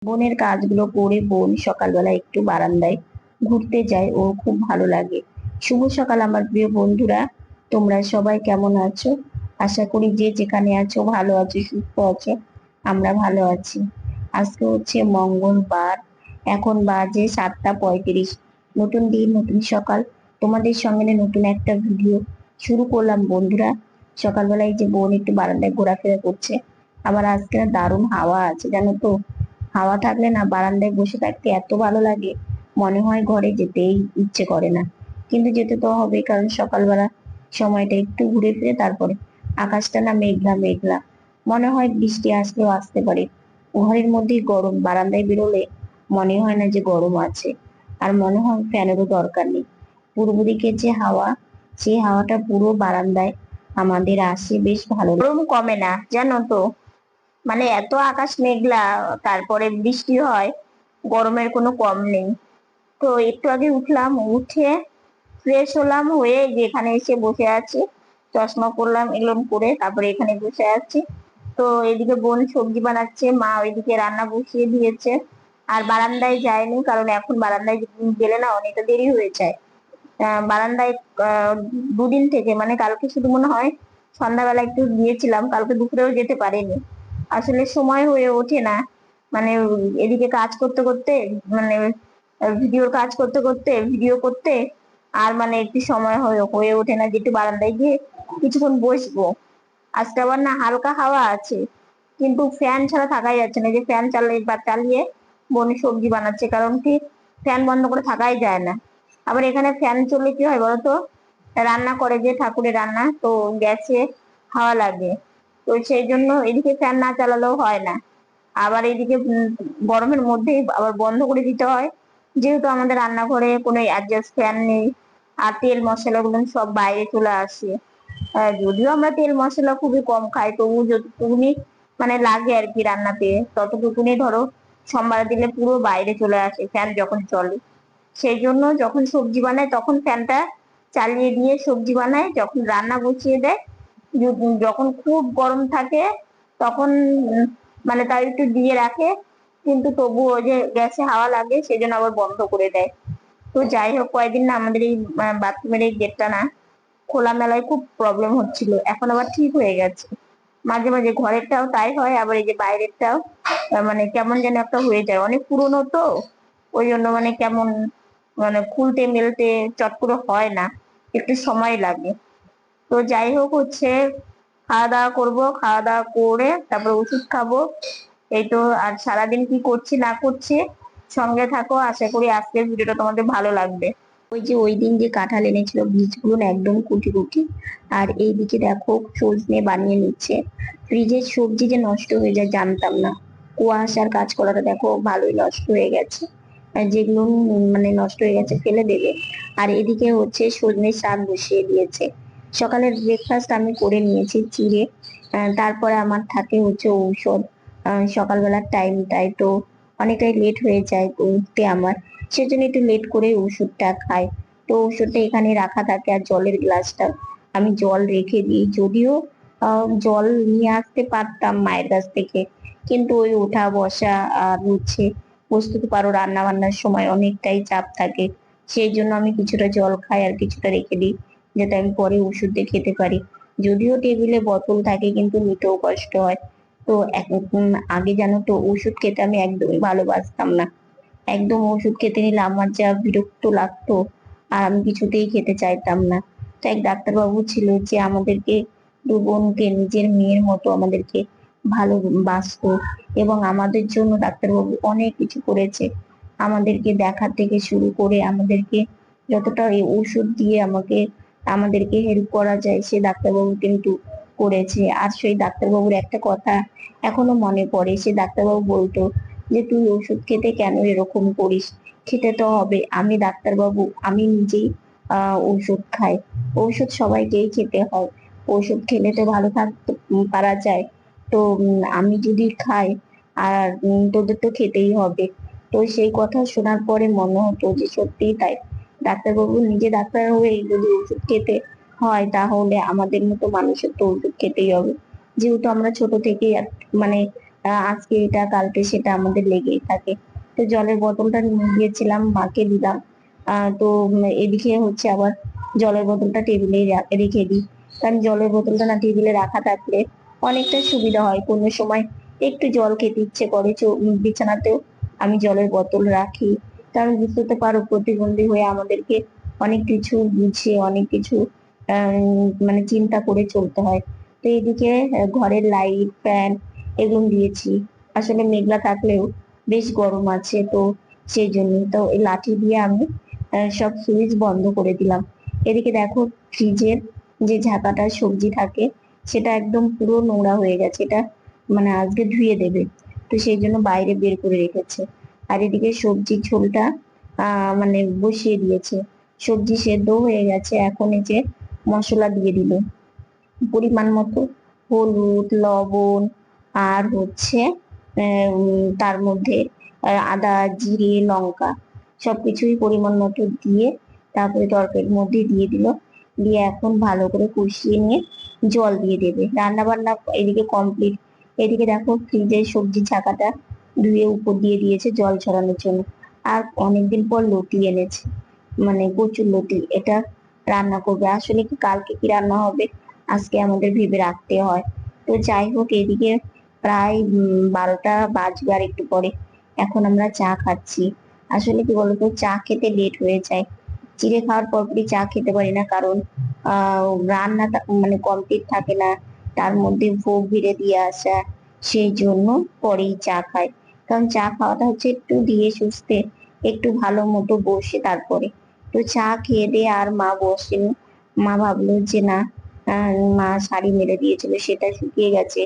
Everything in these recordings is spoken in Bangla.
বোনের কাজগুলো করে বোন সকালবেলা একটু বারান্দায় ঘুরতে যায়, ও খুব ভালো লাগে। শুভ সকাল আমার প্রিয় বন্ধুরা, তোমরা সবাই কেমন আছো? আশা করি যে যেখানে আছো ভালো আছো, সুস্থ আছো। আমরা ভালো আছি। আজকে হচ্ছে মঙ্গলবার, এখন বাজে 7টা 35। নতুন দিন, নতুন সকাল, তোমাদের সঙ্গে নতুন একটা ভিডিও শুরু করলাম বন্ধুরা। সকালবেলায় যে বোন একটু বারান্দায় ঘোরাফেরা করছে, আবার আজকে না দারুণ হাওয়া আছে জানো তো। হাওয়া থাকলে না বারান্দায় বসে থাকতে এত ভালো লাগে, মনে হয় ঘরে যেতেই ইচ্ছে করে না। কিন্তু যেতে তো হবে, কারণ সকালবেলা সময়টা একটু ঘুরে ফিরে তারপরে আকাশটা না মেঘলা মেঘলা, মনে হয় বৃষ্টি আসলেও আসতে পারে। ঘরের মধ্যেই গরম, বারান্দায় বেরোলে মনে হয় না যে গরম আছে, আর মনে হয় ফ্যানেরও দরকার নেই। পূর্ব দিকে যে হাওয়া, সেই হাওয়াটা পুরো বারান্দায় আমাদের আসে, বেশ ভালো। গরম কমে না জানো তো, মানে এত আকাশ মেঘলা, তারপরে বৃষ্টি হয়, গরমের কোনো কম নেই। তো একটু আগে উঠলাম, উঠে ফ্রেশ হলাম, হয়ে যে এখানে এসে বসে আছি, চশমা করলাম, এগুলো করে তারপরে এখানে বসে আছি। তো এদিকে বোন সবজি বানাচ্ছে, মা ওইদিকে রান্না বসিয়ে দিয়েছে। আর বারান্দায় যায়নি, কারণ এখন বারান্দায় গেলে না অনেকটা দেরি হয়ে যায়। বারান্দায় আহ, দুদিন থেকে, মানে কালকে শুধু মনে হয় সন্ধ্যাবেলা একটু গিয়েছিলাম, কালকে দুপুরেও যেতে পারিনি। আসলে সময় হয়ে ওঠে না, মানে এদিকে কাজ করতে করতে, মানে ভিডিওর কাজ করতে করতে, ভিডিও করতে, আর মানে একটু সময় হয়ে হয়ে ওঠে না যে একটু বারান্দায় গিয়ে কিছুক্ষণ বসবো। আজকে আবার না হালকা হাওয়া আছে, কিন্তু ফ্যান ছাড়া থাকাই যাচ্ছে না। যে ফ্যান চালিয়ে বা চালিয়ে বোন সবজি বানাচ্ছে, কারণ কি ফ্যান বন্ধ করে থাকাই যায় না। আবার এখানে ফ্যান চললে কি হয় বলতো, রান্না করে যে ঠাকুরের রান্না, তো গ্যাসে হাওয়া লাগে, তো সেই জন্য এদিকে ফ্যান না চালালেও হয় না। আবার এইদিকে গরমের মধ্যেই আবার বন্ধ করে দিতে হয়, যেহেতু আমাদের রান্নাঘরে কোনো অ্যাডজাস্ট ফ্যান নেই। আর তেল মশলাগুলো সব বাইরে চলে আসে। যদিও আমরা তেল মশলা খুবই কম খাই, তবু যতটুকুনি মানে লাগে আর কি রান্নাতে, ততটুকুনি ধরো সম্বার দিলে পুরো বাইরে চলে আসে ফ্যান যখন চলে। সেই জন্য যখন সবজি বানায় তখন ফ্যানটা চালিয়ে দিয়ে সবজি বানায়, যখন রান্না বসিয়ে দেয় যখন খুব গরম থাকে তখন মানে তার একটু দিয়ে রাখে, কিন্তু তবুও ওই যে গ্যাসে হাওয়া লাগে সেই জন্য আবার বন্ধ করে দেয়। তো যাই হোক, কয়েকদিন না আমাদের এই বাথরুমের এই গেটটা না খোলামেলায় খুব প্রবলেম হচ্ছিল, এখন আবার ঠিক হয়ে গেছে। মাঝে মাঝে ঘরেরটাও তাই হয়, আবার এই যে বাইরেরটাও মানে কেমন যেন একটা হয়ে যায়, অনেক পুরনো তো, ওই জন্য মানে কেমন, মানে খুলতে মেলতে চট করে হয় না, একটু সময় লাগে। তো যাই হোক হচ্ছে, খাওয়া দাওয়া করবো, খাওয়া দাওয়া করে তারপর ওষুধ খাবো। এই তো। আর সারাদিন কি করছি না করছি সঙ্গে থাকো, আশা করি আজকের ভিডিওটা তোমাদের ভালো লাগবে। ওই যে ওই দিন যে কাঁঠাল এনেছিল, বীজগুলো না একদম কুটি কুটি। আর এইদিকে দেখো সজনে বানিয়ে নিচ্ছে। ফ্রিজের সবজি যে নষ্ট হয়ে যায় জানতাম না, কুয়াশার কাজ করাটা দেখো ভালোই নষ্ট হয়ে গেছে। আর যেগুলো মানে নষ্ট হয়ে গেছে ফেলে দেবে। আর এদিকে হচ্ছে সজনে শাক বসিয়ে দিয়েছে। সকালের ব্রেকফাস্ট আমি করে নিয়েছি চিড়ে। তারপরে আমার থাকে হচ্ছে ঔষধ। সকালবেলার টাইমটাই তো অনেকটাই লেট হয়ে যায় তো উঠতে আমার, সেজন্য একটু লেট করে ওষুধটা খাই। তো ওষুধটা এখানে রাখা থাকে, আর জলের গ্লাসটা আমি জল রেখে দিই। যদিও জল নিয়ে আসতে পারতাম মায়ের কাছ থেকে, কিন্তু ওই ওঠা বসা আর হচ্ছে বুঝতে পারো রান্না বান্নার সময় অনেকটাই চাপ থাকে। সেই জন্য আমি কিছুটা জল খাই আর কিছুটা রেখে দিই, যাতে আমি পরে ওষুধ দিয়ে খেতে পারি। যদিও টেবিলে বোতল থাকে, কিন্তু নিতেও কষ্ট হয়। তো আগে জানো তো ওষুধ খেতে আমি একদমই ভালোবাসতাম না। একদম ওষুধ খেতে নিলে আমার যা বিরক্ত লাগতো, আর আমি কিছুতেই খেতে চাইতাম না। তো এক ডাক্তারবাবু ছিল যে আমাদেরকে দু বোনকে নিজের মেয়ের মতো আমাদেরকে ভালোবাসতো, এবং আমাদের জন্য ডাক্তারবাবু অনেক কিছু করেছে। আমাদেরকে দেখা থেকে শুরু করে আমাদেরকে যতটা এই ওষুধ দিয়ে আমাদেরকে হেল্প করা যায়, সে ডাক্তারবাবু কিন্তু করেছে। আর সেই ডাক্তারবাবুর একটা কথা এখনো মনে পড়ে। সে ডাক্তারবাবু বলতো যে তুই ওষুধ খেতে কেন এরকম করিস, খেতে তো হবে। আমি ডাক্তারবাবু, আমি নিজেই ওষুধ খাই। ওষুধ সবাইকেই খেতে হয়, ওষুধ খেলে তো ভালো থাকতে পারা যায়। তো আমি যদি খাই, আর তোদের তো খেতেই হবে। তো সেই কথা শোনার পরে মনে হতো যে সত্যিই তাই, ডাক্তারবাবু নিজে ডাক্তার হয়ে যদি ওষুধ খেতে হয়, তাহলে আমাদের মতো মানুষের তো ওষুধ খেতেই হবে। যেহেতু আমরা ছোট থেকেই মানে আজকে এটা কালকে সেটা আমাদের লেগেই থাকে। তো জলের বোতলটা নিয়ে গিয়েছিলাম, মাকে দিলাম। তো এদিকে হচ্ছে আবার জলের বোতলটা টেবিলে রেখে দিই, কারণ জলের বোতলটা না টেবিলে রাখা থাকলে অনেকটা সুবিধা হয়। কোনো সময় একটু জল খেতে ইচ্ছে করে, বিছানাতেও আমি জলের বোতল রাখি। কারণ বুঝতে তো পারো, প্রতিবন্ধী হয়ে আমাদেরকে অনেক কিছু বুঝে, অনেক কিছু মানে চিন্তা করে চলতে হয়। তো এদিকে ঘরের লাইট, ফ্যান এগুলো দিয়েছি। আসলে মেঘলা থাকলেও বেশ গরম আছে, তো সেই জন্য তো এই লাঠি দিয়ে আমি সব সুইচ বন্ধ করে দিলাম। এদিকে দেখো, ফ্রিজের যে ঝাঁকাটা সবজি থাকে সেটা একদম পুরো নোংরা হয়ে গেছে। এটা মানে আজকে ধুয়ে দেবে, তো সেই জন্য বাইরে বের করে রেখেছে। আর এদিকে সবজির ঝোলটা মানে বসিয়ে দিয়েছে। সবজি সেদ্ধ হয়ে গেছে, এখন এই যে মশলা দিয়ে দিল পরিমাণ মতো, হলুদ, লবণ, আর হচ্ছে তার মধ্যে আদা, জিরে, লঙ্কা সবকিছুই পরিমাণ মতো দিয়ে তারপরে তরকারির মধ্যে দিয়ে দিল। দিয়ে এখন ভালো করে কষিয়ে নিয়ে জল দিয়ে দেবে। রান্না বান্না এদিকে কমপ্লিট। এদিকে দেখো, ফ্রিজের সবজি ছাকাটা ধুয়ে উপর দিয়ে দিয়েছে জল ছড়ানোর জন্য। আর অনেকদিন পর লতি এনেছে, মানে কচুর লতি, এটা রান্না করবে। আসলে কি কালকে কি রান্না হবে আজকে আমাদের ভেবে রাখতে হয়। তো যাই হোক, এদিকে প্রায় 12টা বাজবে আর একটু পরে। এখন আমরা চা খাচ্ছি। আসলে কি বলতো, চা খেতে লেট হয়ে যায়। চিড়ে খাওয়ার পরপরই চা খেতে পারি না, কারণ রান্না মানে কমপ্লিট থাকে না, তার মধ্যে ভোগ ভিড়ে দিয়ে আসা, সেই জন্য পরেই চা খাই। কারণ চা খাওয়াটা হচ্ছে একটু দিয়ে সুস্থে, একটু ভালো মতো বসে তারপরে। তো চা খেয়ে দিয়ে আর মা বসেনি। মা ভাবলো যে না, মা শাড়ি মেলে দিয়েছিল সেটা শুকিয়ে গেছে,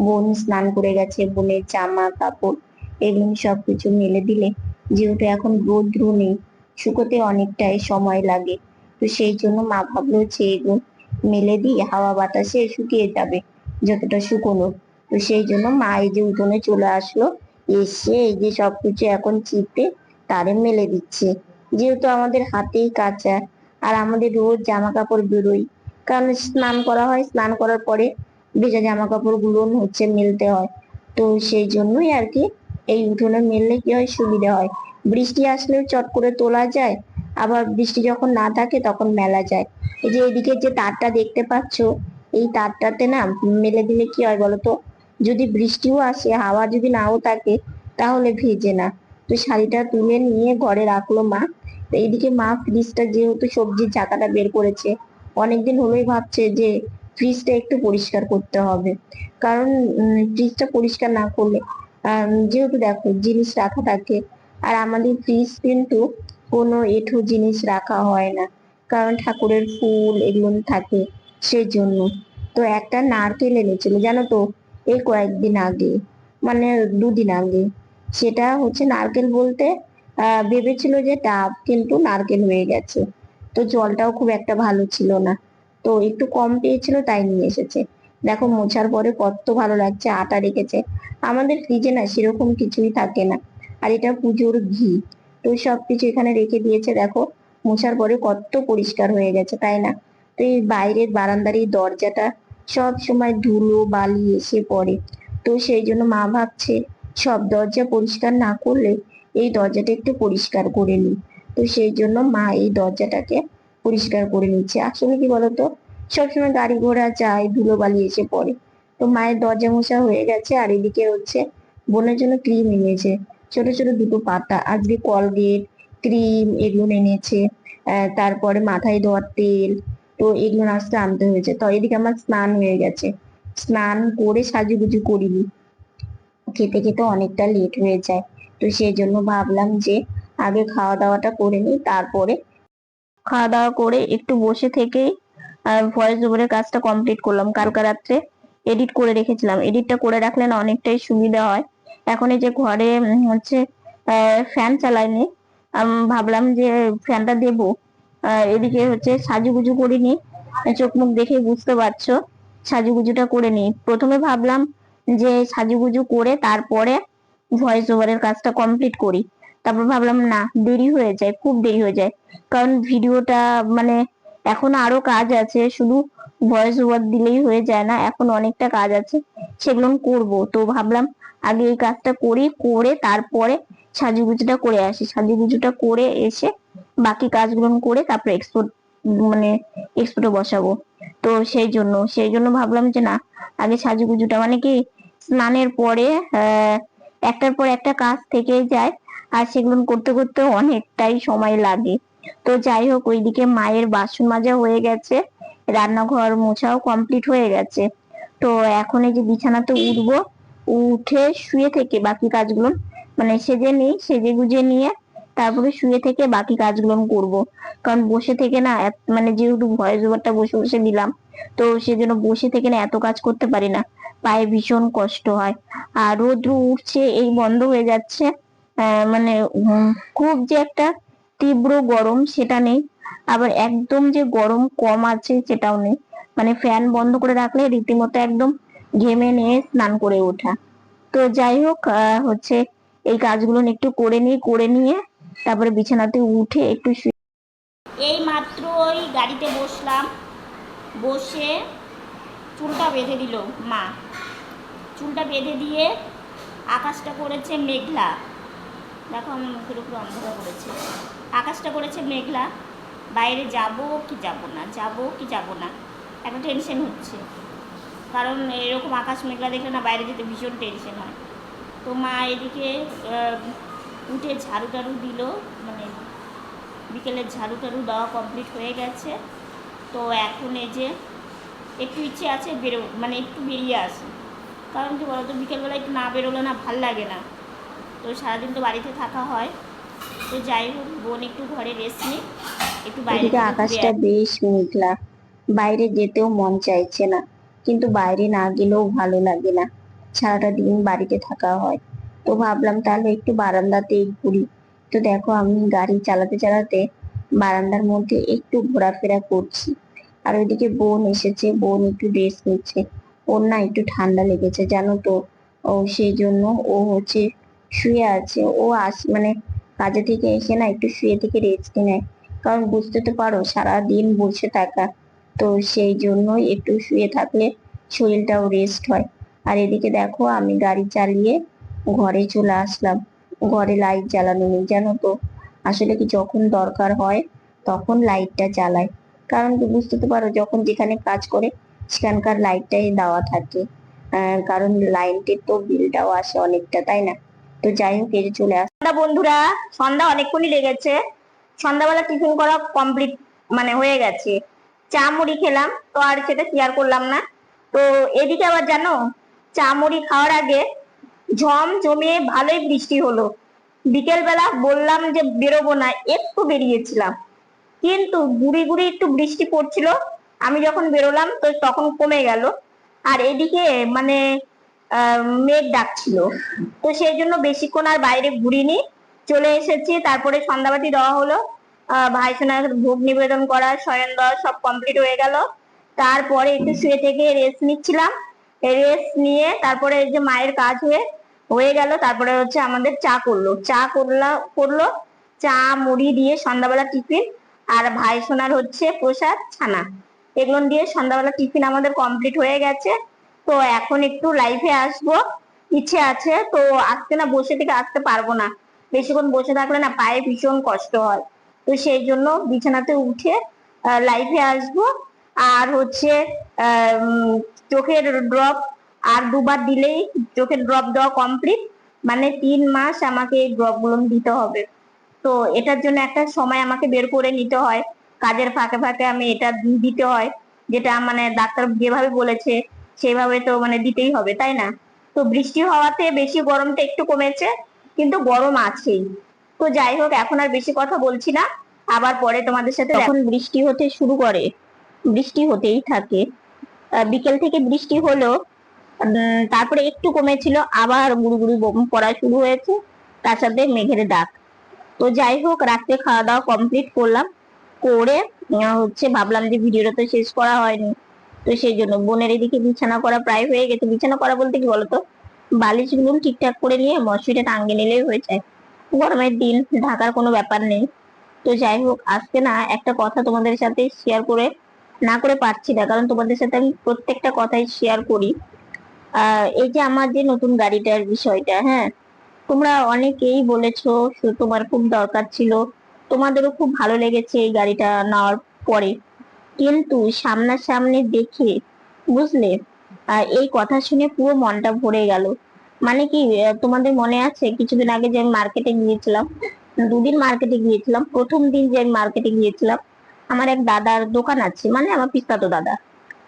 বোন স্নান করে গেছে, বোনের জামা কাপড় এগুলো সবকিছু মেলে দিলে, যেহেতু এখন রৌদ্র নেই, শুকোতে অনেকটাই সময় লাগে, তো সেই জন্য মা ভাবলো যে এগুলো মেলে দিই, হাওয়া বাতাসে শুকিয়ে যাবে যতটা শুকোনো। তো সেই জন্য মা এই যে উঠোনে চলে আসলো, এসে এই যে সবকিছু এখন চিপে তারে মেলে দিচ্ছে। যেহেতু আমাদের হাতেই কাঁচা, আর আমাদের রোজ জামা কাপড় বেরোই, কারণ স্নান করা হয়, স্নান করার পরে ভেজা জামা কাপড় গুলো হচ্ছে মেলতে হয়। তো সেই জন্যই আর কি এই উঠোনে মেললে কি হয়, সুবিধা হয়। বৃষ্টি আসলেও চট করে তোলা যায়, আবার বৃষ্টি যখন না থাকে তখন মেলা যায়। এই যে এদিকে যে তারটা দেখতে পাচ্ছ, এই তারটাতে না মেলে দিলে কি হয় বলতো, যদি বৃষ্টিও আসে, হাওয়া যদি নাও থাকে, তাহলে ভিজে না। তো শাড়িটা তুলে নিয়ে ঘরে রাখলো মা। তো এইদিকে মা ফ্রিজটা, যেহেতু সবজির চাকাটা বের করেছে, অনেকদিন হলোই ভাবছে যে ফ্রিজটা একটু পরিষ্কার করতে হবে। কারণ ফ্রিজটা পরিষ্কার না করলে যেহেতু দেখো জিনিস রাখা থাকে, আর আমাদের ফ্রিজ কিন্তু কোনো এঁঠো জিনিস রাখা হয় না, কারণ ঠাকুরের ফুল এগুলো থাকে, সেই জন্য। তো একটা নারকেল এনেছিল জানো তো, এই কয়েকদিন আগে, মানে 2 দিন আগে। সেটা হচ্ছে নারকেল বলতে ভেবেছিল যে ডাব, কিন্তু নারকেল হয়ে গেছে। তো জলটাও খুব একটা ভালো ছিল না, তো একটু কম পেয়েছিল তাই নিয়ে এসেছে। দেখো মোছার পরে কত ভালো লাগছে, আটা রেখেছে। আমাদের ফ্রিজে না সেরকম কিছুই থাকে না। আর এটা পুজোর ঘি, তো সবকিছু এখানে রেখে দিয়েছে। দেখো মোছার পরে কত পরিষ্কার হয়ে গেছে, তাই না? তো এই বাইরের বারান্দার এই দরজাটা সব সময় ধুলো বালি এসে পড়ে। তো সেই জন্য মা ভাবছে সব দরজা পরিষ্কার না করলে এই দরজাটা একটু পরিষ্কার করে নিই। তো সেই জন্য মা এই দরজাটাকে পরিষ্কার করে নিচ্ছে। আসলে কি বলতো, সবসময় গাড়ি ঘোড়া যায়, ধুলো বালি এসে পড়ে। তো মায়ের দরজা মোছা হয়ে গেছে, আর এদিকে হচ্ছে বোনের জন্য ক্রিম এনেছে, ছোট ছোট 2টো পাতা। আজকে কলগেট, ক্রিম এগুলো এনেছে, তারপরে মাথায় দেওয়ার তেল, তো এগুলো আজকে আনতে হয়েছে। তো এদিকে আমার স্নান হয়ে গেছে, স্নান করে সাজুগুজু করিনি, খেতে খেতে অনেকটা লেট হয়ে যায়। তো সেই জন্য ভাবলাম যে আগে খাওয়া দাওয়াটা করে নিই, তারপরে খাওয়া দাওয়া করে একটু বসে থেকেই ভয়েস ওভারের কাজটা কমপ্লিট করলাম। কালকে রাত্রে এডিট করে রেখেছিলাম, এডিটটা করে রাখলে না অনেকটাই সুবিধা হয়। এখন এই যে ঘরে হচ্ছে ফ্যান চালাইনি, ভাবলাম যে ফ্যানটা দেবো। এদিকে হচ্ছে সাজুগুজু করিনি, চোখ মুখ দেখে বুঝতে পারছো, সাজুগুজুটা করে নি। প্রথমে ভাবলাম যে সাজুগুজু করে তারপরে ভয়েস ওভারের কাজটা কমপ্লিট করি, তারপর ভাবলাম না, দেরি হয়ে যায়, খুব দেরি হয়ে যায়। কারণ ভিডিওটা মানে এখন আরো কাজ আছে, শুধু ভয়েস ওভার দিলেই হয়ে যায় না, এখন অনেকটা কাজ আছে, সেগুলো করব। তো ভাবলাম আগে এই কাজটা করি, করে তারপরে সাজুগুজুটা করে আসি। সাজুগুজুটা করে এসে বাকি কাজগুলো করে তারপরে মানে এক্সপোর্টে বসাবো। তো সেই জন্য ভাবলাম যে না, আগে সাজুগুজুটা মানে কি স্নানের পরে একটার পর একটা কাজ থেকে যায়, আর সেগুলো করতে করতে অনেকটাই সময় লাগে। তো যাই হোক, ওইদিকে মায়ের বাসন মাজা হয়ে গেছে, রান্নাঘর মোছাও কমপ্লিট হয়ে গেছে। তো এখন এই যে বিছানাতে উঠবো, উঠে শুয়ে থেকে বাকি কাজগুলো মানে সেজে গুজে নিয়ে তারপরে শুয়ে থেকে বাকি কাজগুলো করব। কারণ বসে থেকে না মানে যেহেতু ভয়েস ওভারটা বসে বসে দিলাম, তো সেজন্য বসে থেকে না এত কাজ করতে পারি না, পায়ে ভীষণ কষ্ট হয়। আর রোদ্র উঠছে, এই বন্ধ হয়ে যাচ্ছে, মানে খুব যে একটা তীব্র গরম সেটা নেই, আবার একদম যে গরম কম আছে সেটাও নেই। মানে ফ্যান বন্ধ করে রাখলে রীতিমতো একদম ঘেমে নিয়ে স্নান করে ওঠা। তো যাই হোক, হচ্ছে এই কাজগুলো একটু করে নিয়ে তারপরে বিছানাতে উঠে একটু এই মাত্র ওই গাড়িতে বসলাম, বসে চুলটা বেঁধে দিল মা। চুলটা বেঁধে দিয়ে আকাশটা করেছে মেঘলা, দেখো আমার মুখের উপর অন্ধকার করেছে, আকাশটা করেছে মেঘলা। বাইরে যাব কি যাব না, যাব কি যাব না, একটা টেনশন হচ্ছে। কারণ এরকম আকাশ মেঘলা দেখলে না বাইরে যেতে ভীষণ টেনশন হয়। তো মা এদিকে উঠে ঝাড়ু টাড়ু দিল, মানে বিকেলের ঝাড়ু টাড়ু দেওয়া কমপ্লিট হয়ে গেছে। তো এখন এই যে একটু ইচ্ছে আছে মানে একটু বেরিয়ে আসি। কারণ কি বলতো, বিকেলবেলা একটু না বেরোলে না ভাল লাগে না। তো সারাদিন তো বাড়িতে থাকা হয়। তো যাই হোক, বোন একটু ঘরে রেস্ট নিই, একটু বাইরে আকাশটা বেশ মেঘলা, বাইরে যেতেও মন চাইছে না, কিন্তু বাইরে না গেলেও ভালো লাগে না, সারাটা দিন বাড়িতে থাকা হয়। তো ভাবলাম তাহলে একটু বারান্দাতেই ঘুরি। তো দেখো, আমি গাড়ি চালাতে চালাতে বারান্দার মধ্যে একটু ঘোরাফেরা করছি। আর ওইদিকে বোন এসেছে, বোন একটু রেস্ট নিচ্ছে, ওর না একটু ঠান্ডা লেগেছে জানো তো। ও সেই জন্য ও হচ্ছে শুয়ে আছে। ও মানে কাজে থেকে এসে না একটু শুয়ে থেকে রেস্ট নেয়, কারণ বুঝতে তো পারো সারাদিন বসে থাকা। তো সেই জন্যই একটু শুয়ে থাকলে শরীরটাও রেস্ট হয়। আর এদিকে দেখো, আমি গাড়ি চালিয়ে ঘরে চলে আসলাম। ঘরে লাইট জ্বালানো নেই জানো তো, আসলে কি যখন দরকার হয় তখন লাইটটা চালাই। কারণ কি বুঝতে তো পারো, যখন যেখানে কাজ করে সেখানকার লাইটটাই দেওয়া থাকে, কারণ লাইনটির তো বিলটাও আসে অনেকটা, তাই না? তো যাই হোক, এই যে চলে আসা বন্ধুরা, সন্ধ্যা অনেকক্ষণই লেগেছে, সন্ধ্যাবেলা টিফিন করা কমপ্লিট মানে হয়ে গেছে, চা মুড়ি খেলাম, তো আর সেটা শেয়ার করলাম না। তো এদিকে আবার জানো, চা মুড়ি খাওয়ার আগে ঝম জমিয়ে ভালোই বৃষ্টি হলো। বিকেল বেলা বললাম যে বেরোবো না, একটু বেরিয়েছিলাম, কিন্তু গুড়ি গুড়ি একটু বৃষ্টি পড়ছিল। আমি যখন বেরোলাম তো তখন কমে গেল। আর এদিকে মানে মেঘ ডাকছিল, তো সেই জন্য বেশিক্ষণ আর বাইরে ঘুরিনি, চলে এসেছি। তারপরে সন্ধ্যাবাতি দেওয়া হলো, ভাই সোনার ভোগ নিবেদন করা, শয়ন দেওয়া সব কমপ্লিট হয়ে গেল। তারপরে একটু শুয়ে থেকে রেস্ট নিচ্ছিলাম, রেস্ট নিয়ে তারপরে এই যে মায়ের কাজ হয়ে গেল। তারপরে হচ্ছে আমাদের চা করলো চা মুড়ি দিয়ে সন্ধ্যাবেলা টিফিন, আর ভাই সোনার হচ্ছে প্রসাদ ছানা, এগুলো দিয়ে সন্ধ্যাবেলা টিফিন আমাদের কমপ্লিট হয়ে গেছে। তো এখন একটু লাইভে আসবো ইচ্ছে আছে, তো আজকে না বসে থেকে আসতে পারবো না, বেশিক্ষণ বসে থাকলে না পায়ে ভীষণ কষ্ট হয়। তো সেই জন্য বিছানাতে উঠে লাইভে আসবো। আর হচ্ছে চোখের ড্রপ আর দুবার দিলেই চোখের ড্রপ দেওয়া কমপ্লিট, মানে 3 মাস আমাকে এই ড্রপ গুলো দিতে হবে। তো এটার জন্য একটা সময় আমাকে বের করে নিতে হয়, কাজের ফাঁকে ফাঁকে আমি এটা দিতে হয়, যেটা মানে ডাক্তার যেভাবে বলেছে সেভাবে তো মানে দিতেই হবে, তাই না? তো বৃষ্টি হওয়াতে বেশি গরমটা একটু কমেছে, কিন্তু গরম আছেই। তো যাই হোক, এখন আর বেশি কথা বলছি না, আবার পরে তোমাদের সাথে যখন বৃষ্টি হতে শুরু করে, বৃষ্টি হতেই থাকে, বিকেল থেকে বৃষ্টি হলো, তারপরে একটু কমেছিল, আবার গুড়ি গুড়ি পড়া শুরু হয়েছে, তার সাথে মেঘের ডাক। তো যাই হোক, রাত্রে খাওয়া দাওয়া কমপ্লিট করলাম, করে হচ্ছে ভাবলাম যে ভিডিওটা তো শেষ করা হয়নি, তো সেই জন্য বোনের এদিকে বিছানা করা প্রায় হয়ে গেছে। বিছানা করা বলতে কি বলতো, বালিশগুলো ঠিকঠাক করে নিয়ে মশারিটা টাঙিয়ে নিলেই হয়ে যায়, গরমের দিন ঢাকার কোনো ব্যাপার নেই। তো যাই হোক, আজকে না একটা কথা তোমাদের সাথে শেয়ার করে না করে পারছি না, কারণ তোমাদের সাথে আমি প্রত্যেকটা কথাই শেয়ার করি। এই যে আমার যে নতুন গাড়িটার বিষয়টা, হ্যাঁ, তোমরা অনেকেই বলেছো তোমার খুব দরকার ছিল, তোমাদেরও খুব ভালো লেগেছে এই গাড়িটা নেওয়ার পরে। কিন্তু সামনাসামনি দেখে, বুঝলে, এই কথা শুনে পুরো মনটা ভরে গেল। মানে কি, তোমাদের মনে আছে কিছুদিন আগে যে আমি মার্কেটে গিয়েছিলাম, দুদিন মার্কেটে গিয়েছিলাম। প্রথম দিন যে আমি মার্কেটে গিয়েছিলাম, আমার এক দাদার দোকান আছে, মানে আমার পিস্তাতো দাদা।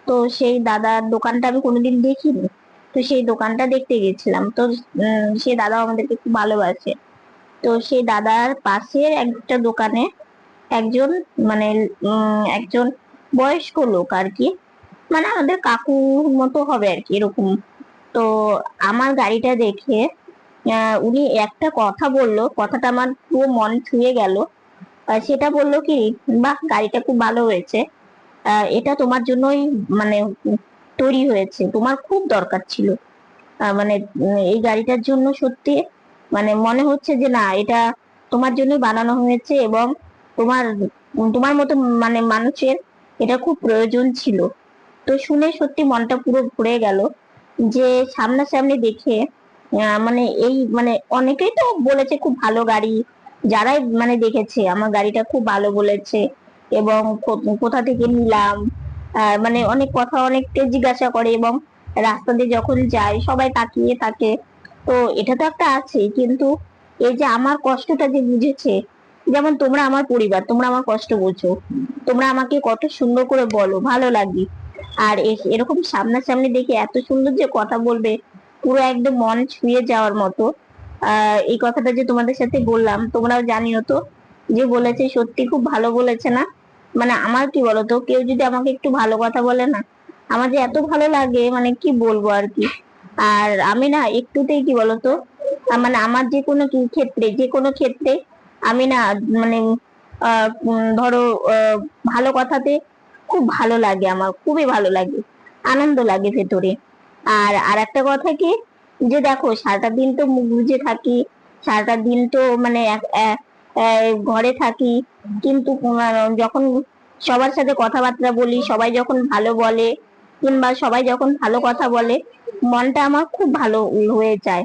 তো সেই দাদার দোকানটা আমি কোনোদিন দেখিনি। তো সেই দোকানটা দেখতে গেছিলাম। তো সেই দাদা আমাদেরকে খুব ভালোবাসে। তো সেই দাদার পাশের একটা দোকানে একজন, মানে একজন বয়স্ক লোক আর কি, মানে আমাদের কাকুর মতো হবে আর কি, এরকম। তো আমার গাড়িটা দেখে উনি একটা কথা বললো, কথাটা আমার পুরো মন ছুঁয়ে গেল। সেটা বললো কি, বাহ, গাড়িটা খুব ভালো হয়েছে, এটা তোমার জন্যই মানে তৈরি হয়েছে, তোমার খুব দরকার ছিল। মানে এই গাড়িটার জন্য সত্যি মানে মনে হচ্ছে যে না, এটা তোমার জন্যই বানানো হয়েছে, এবং তোমার তোমার মতো মানে মানুষের এটা খুব প্রয়োজন ছিল। তো শুনে সত্যি মনটা পুরো ভরে গেল, যে সামনাসামনি দেখে মানে এই মানে অনেকেই তো বলেছে খুব ভালো গাড়ি, যারাই মানে দেখেছে আমার গাড়িটা খুব ভালো বলেছে, এবং কোথা থেকে নিলাম, মানে অনেক কথা অনেককে জিজ্ঞাসা করে, এবং রাস্তা দিয়ে যখন যাই সবাই তাকিয়ে থাকে। তো এটা তো একটা আছে, কিন্তু এই যে আমার কষ্টটা যে বুঝেছে, যেমন তোমরা আমার পরিবার, তোমরা আমার কষ্ট বুঝো, তোমরা আমাকে কত সুন্দর করে বলো, ভালো লাগে। আর এরকম সামনাসামনি দেখে এত সুন্দর যে কথা বলবে, পুরো একদম মন ছুঁয়ে যাওয়ার মতো। এই কথাটা যে তোমাদের সাথে বললাম, তোমরাও জানিও তো, যে বলেছে সত্যি খুব ভালো বলেছে না। মানে আমার কি বলতো, কেউ যদি আমাকে একটু ভালো কথা বলে না, আমার যে এত ভালো লাগে, মানে কি বলবো আর কি। আর আমি না একটুতেই কি বলতো, মানে আমার যে কোনো কি ক্ষেত্রে, যে কোনো ক্ষেত্রে আমি না, মানে ধরো ভালো কথাতে খুব ভালো লাগে, আমার খুবই ভালো লাগে, আনন্দ লাগে ভেতরে। আর আর একটা কথা কি, যে দেখো সারাটা দিন তো মুখ বুজে থাকি, সারাটা দিন তো মানে ঘরে থাকি, কিন্তু যখন সবার সাথে কথাবার্তা বলি, সবাই যখন ভালো বলে, কিংবা সবাই যখন ভালো কথা বলে, মনটা আমার খুব ভালো হয়ে যায়।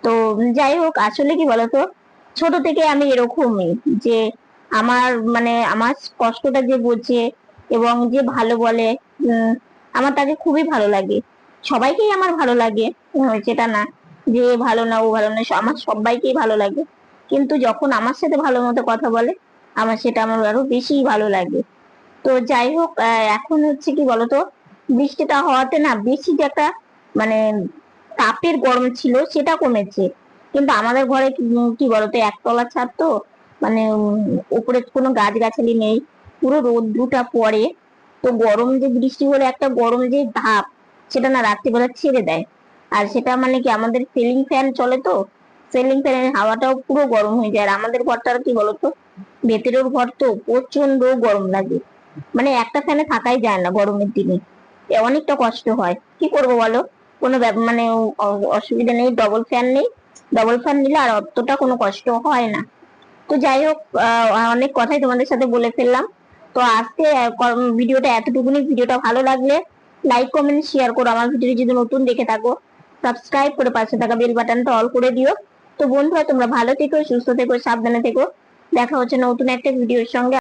তো যাই হোক, আসলে কি বলতো, ছোট থেকে আমি এরকমই, যে আমার মানে আমার কষ্টটা যে বোঝে এবং যে ভালো বলে, আমার তাকে খুবই ভালো লাগে। সবাইকেই আমার ভালো লাগে, সেটা না যে ভালো না ও ভালো না, আমার সবাইকেই ভালো লাগে। কিন্তু যখন আমার সাথে ভালো মতো কথা বলে, আমার সেটা আমার আরো বেশি ভালো লাগে। তো যাই হোক, এখন হচ্ছে কি বলতো, বৃষ্টিটা হওয়াতে না বেশি যে একটা মানে তাপের গরম ছিল সেটা কমেছে। কিন্তু আমাদের ঘরে কি বলতো, একতলা ছাদ তো, মানে উপরে কোনো গাছগাছালি নেই, পুরো রোদ্রুটা পড়ে। তো গরম যে বৃষ্টি হলে একটা গরম যে ভাব, সেটা না রাত্রিবেলা ছেড়ে দেয়। আর সেটা মানে কি, আমাদের সিলিং ফ্যান চলে, তো সিলিং ফ্যানের হাওয়াটাও পুরো গরম হয়ে যায়। আর আমাদের ঘরটা কি বলতো, ভেতরের ঘর তো প্রচন্ড গরম লাগে, মানে একটা ফ্যানে থাকাই যায় না গরমের দিনে। অনেকটা কষ্ট হয়, কি করবো বলো, কোনো মানে অসুবিধা নেই, ডবল ফ্যান নেই, ডবল ফ্যান নিলে আর অতটা কোনো কষ্ট হয় না। তো যাই হোক, অনেক কথাই তোমাদের সাথে বলে ফেললাম। তো আজকে ভিডিওটা এতটুকুনি। ভিডিওটা ভালো লাগলে লাইক কমেন্ট শেয়ার করো, আমার ভিডিও যদি নতুন দেখে থাকো সাবস্ক্রাইব করে পাশে থাকা বেল বাটনটা অল করে দিও। তো বন্ধুরা, তোমরা ভালো থেকো, সুস্থ থেকো, সাবধানে থেকো। দেখা হচ্ছে নতুন একটা ভিডিওর সঙ্গে।